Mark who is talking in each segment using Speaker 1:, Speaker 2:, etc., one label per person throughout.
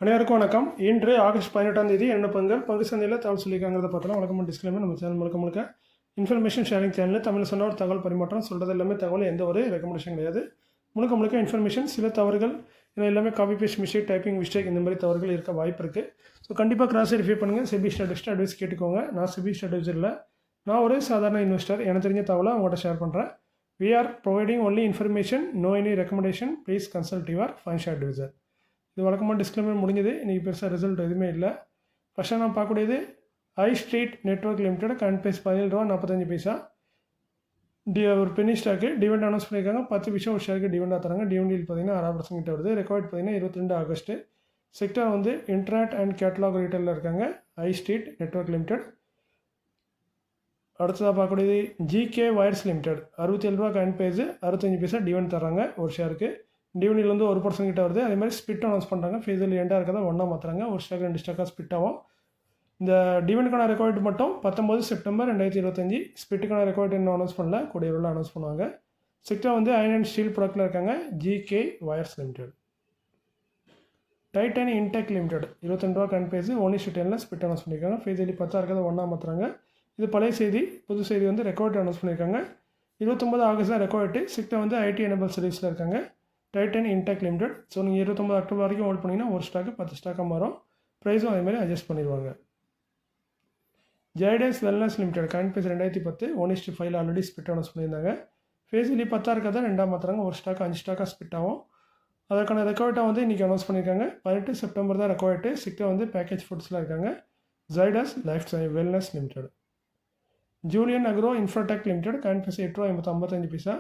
Speaker 1: அனைவருக்கும் வணக்கம். இன்று ஆகஸ்ட் 18ஆம் தேதி என்ன பங்கு சந்தையில் தகவல் சொல்லியிருக்காங்கிறத பார்த்தலாம். வணக்கம் டிஸ்க்ளைமர். நம்ம சேனல் முழுக்க இன்ஃபர்மேஷன் ஷேரிங் சேனல். தமிழ் சொன்ன ஒரு தகவல் பரிமாற்றம் சொல்கிறது எல்லாமே தகவல், எந்த ஒரு ரெக்கமெண்டேஷன் கிடையாது. முழுக்க இன்ஃபர்மேஷன். சில தவறுகள் எல்லாமே copy paste mistake, typing mistake, இந்த மாதிரி தவறுகள் இருக்க வாய்ப்பு இருக்குது. ஸோ கண்டிப்பாக கிராஸ் வெரிஃபை பண்ணுங்கள். செபி ஸ்டாட்டிஸ்ட் அட்வைஸ் கேட்டுக்கோங்க. நான் செபி ஸ்டாட்டிஸ்ட் இல்லை, நான் ஒரு சாதாரண இன்வெஸ்டர். எனக்கு தெரிஞ்ச தகவலை அவங்கள்ட்ட ஷேர் பண்ணுறேன். We are providing only information, no any recommendation. Please consult your financial advisor. இது வழக்கமாக டிஸ்க்ளைமர் முடிஞ்சது. இன்றைக்கி பெருசாக ரிசல்ட் எதுவுமே இல்லை. ஃபஸ்ட்டாக நான் பார்க்கக்கூடியது I Street Network Limited. Current price ₹17.45. ஒரு பெனி ஸ்டாக்கு டிவெண்ட் அனௌன்ஸ் பண்ணியிருக்காங்க. 10 பைசா ஒரு ஷேருக்கு டிவெண்டாக தராங்க. டிவெண்ட் டீல் பார்த்தீங்கன்னா 6% கிட்ட வருது. ரெக்கார்ட் பார்த்தீங்கன்னா 22 ஆகஸ்ட்டு. செக்டர் வந்து இன்டர்நெட் அண்ட் கேட்டலாக் ரீட்டெயிலில் இருக்காங்க ஐ ஸ்ட்ரீட் நெட்வொர்க் லிமிடெட். அடுத்ததாக பார்க்கக்கூடியது GK Wires Limited. ₹67 current price, 65 paisa dividend தராங்க ஒரு ஷேருக்கு. டிவினில் வந்து 1% கிட்ட வருது. அதே மாதிரி ஸ்பிட் அனௌன்ஸ் பண்ணுறாங்க. ஃபேஸில் எண்டாக இருக்கிறதா ஒன்றா மாற்றுறாங்க. ஒரு ஸ்டாக் 2 ஸ்டாக்காக ஸ்பிட் ஆகும். இந்த டிவினுக்கான ரெக்கார்டு மட்டும் 19 செப்டம்பர் 2025. ஸ்பிட்டுக்கான ரெக்கார்டு இன்னும் அனௌன்ஸ் பண்ணல, கூடிய விரைவில் அனௌன்ஸ் பண்ணுவாங்க. செக்டர் வந்து அயர்ன் அண்ட் ஸ்டீல் ப்ராடக்ட்டில் இருக்காங்க GK Wires Limited. Titan Intech Limited ₹22 current price, 1:10 split announce பண்ணியிருக்காங்க. ஃபேஸில் 10 இருக்கிறத ஒன்றா மாற்றுறாங்க. இது பழைய செய்தி. புது செய்தி வந்து ரெக்கார்டு அனௌன்ஸ் பண்ணியிருக்காங்க. 29 ஆகஸ்ட் தான் ரெக்கார்டு. செக்டர் வந்து ஐடி எனபிள் சர்வீஸில் இருக்காங்க டைட்டன் இன்டெக் லிமிடெட். ஸோ நீங்கள் 29 அக்டோபர் வரைக்கும் ஹோல்ட் பண்ணிங்கன்னா ஒரு ஸ்டாக்கு 10 ஸ்டாக்காக மாறும். ப்ரைஸும் அதேமாதிரி அட்ஜஸ்ட் பண்ணிடுவாங்க. Zydus Wellness Limited. Current price 2010, 1:5 already split announce பண்ணியிருந்தாங்க. ஃபேஸிலி 10 இருக்கிறதா 2 மாற்றுறாங்க. ஒரு ஸ்டாக் 5 ஸ்டாக்காக ஸ்பிட் ஆகும். அதற்கான ரெக்கார்டாக வந்து இன்றைக்கி அனௌன்ஸ் பண்ணியிருக்காங்க. 18 செப்டம்பர் தான் ரெக்கார்டு. செக்டர் வந்து பேக்கேஜ் ஃபுட்ஸில் இருக்காங்க Zydus Life Wellness Limited. Julien Agro Infratech Limited. Current price ₹8.55.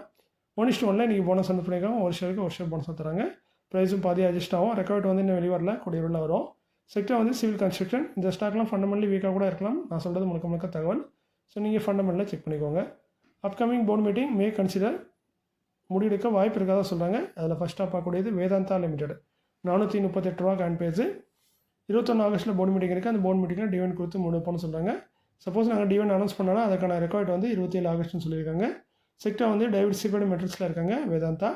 Speaker 1: 1:1 இன்றைக்கி போனஸ் வந்து பண்ணியிருக்காங்க. ஒரு ஷேருக்கு ஒரு ஷேர் போனஸ் தராங்க. ப்ரைஸும் பாதி அட்ஜஸ்ட் ஆகும். ரெக்கார்ட் வந்து இன்னும் வெளியே வரல, கூடிய விரைவில் வரும். செக்டர் வந்து சிவில் கன்ஸ்ட்ரக்ஷன். இந்த ஸ்டாக்லாம் ஃபண்டமெண்டலி வீக்காக கூட இருக்கலாம். நான் சொல்கிறது முழுக்க தகவல். ஸோ நீங்கள் ஃபண்டமெண்டலில் செக் பண்ணிக்கோங்க. Upcoming board meeting may consider முடிவெடுக்க வாய்ப்பு இருக்காத சொல்கிறாங்க. அதில் ஃபஸ்ட்டாக பார்க்கக்கூடியது வேதாந்தா லிமிடெட். ₹438 current price. 21 ஆகஸ்ட்டில் போர்டு மீட்டிங் இருக்குது. அந்த போர்டு மீட்டிங்கில் டிவெண்ட் கொடுத்து முடிப்போம்னு சொல்கிறாங்க. சப்போஸ் நாங்கள் டிவெண்ட் அனௌன்ஸ் பண்ணாலும் அதுக்கான ரெக்கார்ட் வந்து 27 ஆகஸ்ட்னு சொல்லியிருக்காங்க. செக்டர் வந்து டைவர்சிஃபைடு மெட்டல்ஸில் இருக்காங்க வேதாந்தா.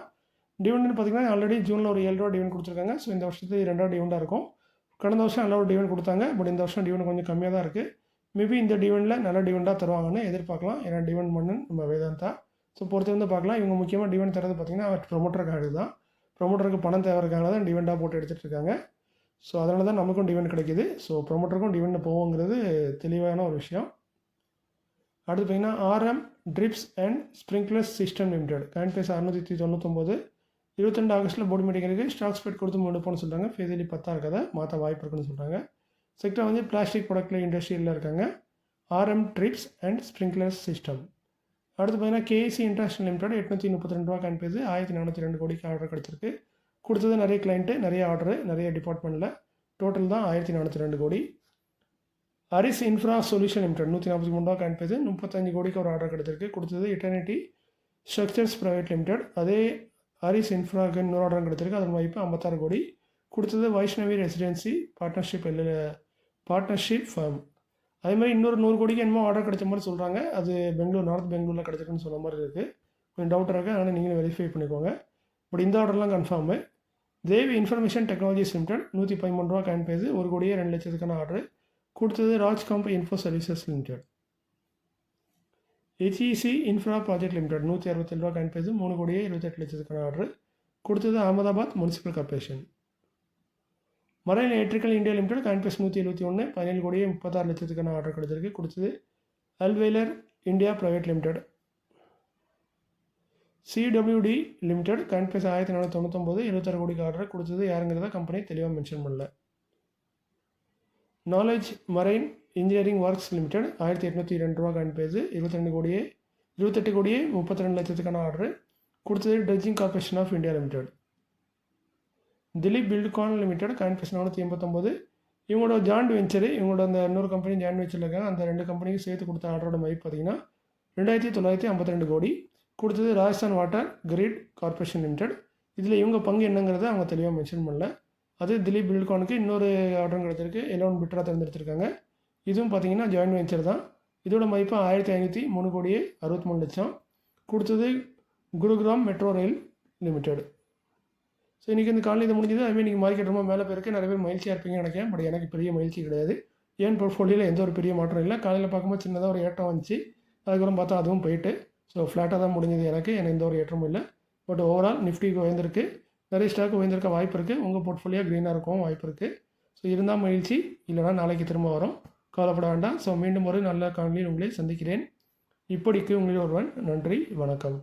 Speaker 1: டிவெண்ட்னு பார்த்தீங்கன்னா ஆல்ரெடி ஜூனில் ஒரு ₹7 டிவெண்ட் கொடுத்துருக்காங்க. ஸோ இந்த வருஷத்துக்கு 2 டிவெண்டாக இருக்கும். கடந்த வருஷம் நல்ல ஒரு டிவெண்ட் கொடுத்தாங்க. பட் இந்த வருஷம் டிவெண்ட் கொஞ்சம் கம்மியாக தான் இருக்குது. மேபி இந்த டிவெண்டில் நல்ல டிவெண்டாக தருவாங்கன்னு எதிர்பார்க்கலாம். ஏன்னா டிவெண்ட் பண்ணு நம்ம வேதாந்தா. ஸோ பொறுத்து வந்து பார்க்கலாம். இவங்க முக்கியமாக டிவெண்ட் தரது பார்த்திங்கன்னா ப்ரொமோட்டருக்காக தான். ப்ரொமோட்டருக்கு பணம் தேவைக்காக தான் டிவெண்டாக போட்டு எடுத்துகிட்டு இருக்காங்க. ஸோ அதனால தான் நமக்கும் டிவெண்ட் கிடைக்கிது. ஸோ ப்ரொமோட்டருக்கும் டிவெண்ட் போவோங்கிறது தெளிவான ஒரு விஷயம். அடுத்து பார்த்திங்கன்னா RM drips and sprinklers System Limited. Current price ₹699. 22 ஆகஸ்ட்டில் போர்டு மீட்டிங் இருக்குது. ஸ்டாக் ஸ்பெட் கொடுத்து முடிப்போம்னு சொல்கிறாங்க. ஃபேஸிலி 10 இருக்கிறத மாற்ற வாய்ப்பு இருக்குன்னு சொல்கிறாங்க. செக்டர் வந்து பிளாஸ்டிக் ப்ராடக்ட்டில் இண்டஸ்ட்ரியில் இருக்காங்க RM drips and sprinklers system. அடுத்து பார்த்திங்கன்னா KC International Limited. ₹832 current price, 1402 கோடிக்கு ஆர்டர் கிடச்சிருக்கு. கொடுத்தது நிறைய கிளைண்ட்டு, நிறைய ஆர்டரு, நிறைய டிபார்ட்மெண்ட்டில். டோட்டல் தான் 1402 crore. Aris Infra Solution Limited. ₹143 current price, 35 கோடிக்கு ஒரு ஆர்டர் கிடச்சிருக்கு. கொடுத்தது இட்டர்னிட்டி ஸ்ட்ரக்சர்ஸ் ப்ரைவேட் லிமிடெட். அதே அரிஸ் இன்ஃப்ராக்கு இன்னொரு ஆர்டர் கிடச்சிருக்கு. அதன் மதிப்பு 56 கோடி. கொடுத்தது வைஷ்ணவி ரெசிடென்சி பார்ட்னர்ஷிப் ஃபர்ம். அதே மாதிரி இன்னொரு 100 கோடிக்கு என்னமோ ஆர்டர் கிடைச்ச மாதிரி சொல்கிறாங்க. அது பெங்களூர், நார்த் பெங்களூரில் கிடச்சிருக்குன்னு சொன்ன மாதிரி இருக்குது. கொஞ்சம் டவுட்டாக இருக்குது. அதனால் நீங்களும் வெரிஃபை பண்ணிக்கோங்க. பட் இந்த ஆர்டர்லாம் confirm. Devi information technologies limited. ₹113 current price, 1 கோடியே 2 லட்சத்துக்கான ஆர்டர். கொடுத்தது Rajcomp info services limited. HEC infra project limited. ₹167 current price, 3 கோடியே 28 லட்சத்துக்கான ஆர்டர். கொடுத்தது Ahmedabad municipal corporation. Marine electrical India limited. Current price 171, 17 கோடியே 36 லட்சத்துக்கான ஆர்டர் கிடச்சிருக்கு. கொடுத்தது Allweiler India private limited. CWD limited. Current price 1499, 76 கோடிக்கு ஆர்டர். கொடுத்தது யாருங்கிறத கம்பெனி தெளிவாக மென்ஷன் பண்ணல. Knowledge Marine Engineering Works Limited. ₹1802 current price, 28 கோடியே 32 லட்சத்துக்கான ஆர்டர். கொடுத்தது Dredging Corporation of India Limited. Dilip Buildcon Limited. Current price 489. இவங்களோட ஜாயிண்ட் வெஞ்சரு, இவங்களோட அந்த இன்னொரு கம்பெனி ஜாயிண்ட் வெஞ்சரில் இருக்காங்க. அந்த 2 கம்பெனிக்கு சேர்த்து கொடுத்த ஆர்டரோட மதிப்பு பார்த்திங்கன்னா 2952 கோடி. கொடுத்தது Rajasthan water grid corporation limited. இதில் இவங்க பங்கு என்னங்கிறத அவங்க தெளிவாக மென்ஷன் பண்ணல. அது திலீப் பில்ட்கானுக்கு இன்னொரு ஆர்டர் கிடச்சிருக்கு. 11 பிட்டராக தேர்ந்தெடுத்திருக்காங்க. இதுவும் பார்த்தீங்கன்னா ஜாயின்ட் வெஞ்சர் தான். இதோட மதிப்பு 1503 கோடியே 63 லட்சம். கொடுத்தது Gurugram metro rail limited. So இன்றைக்கி இந்த காலையில் இது முடிஞ்சது. அதுமாதிரி நீங்கள் மார்க்கெட் ரொம்ப மேலே போயிருக்கு, நிறைய பேர் மகிழ்ச்சியாக இருப்பீங்கன்னு நினைக்கிறேன். பட் எனக்கு பெரிய மகிழ்ச்சி கிடையாது. ஏன் போர்ட்ஃபோலியோவில் எந்த ஒரு பெரிய மாற்றம் இல்லை. காலையில் பார்க்கும்போது சின்னதாக ஒரு ஏற்றம் வந்துச்சு, அதுக்கப்புறம் பார்த்தா அதுவும் போயிட்டு ஸோ ஃப்ளாட்டாக தான் முடிஞ்சது. எனக்கு எந்த ஒரு ஏற்றமும் இல்லை. பட் ஓவரால் நிஃப்டிக்கு உயர்ந்திருக்கு, நிறைய ஸ்டாக் உயர்ந்திருக்க வாய்ப்பு இருக்குது. உங்கள் போர்ட்ஃபோலியோ க்ரீனாக இருக்கவும் வாய்ப்பு இருக்குது. ஸோ இருந்தால் மகிழ்ச்சி, இல்லைனா நாளைக்கு திரும்ப வரும், கவலைப்பட வேண்டாம். ஸோ மீண்டும் ஒரு நல்ல காணொலியில் உங்களை சந்திக்கிறேன். இப்படிக்கு உங்களில் ஒருவன். நன்றி, வணக்கம்.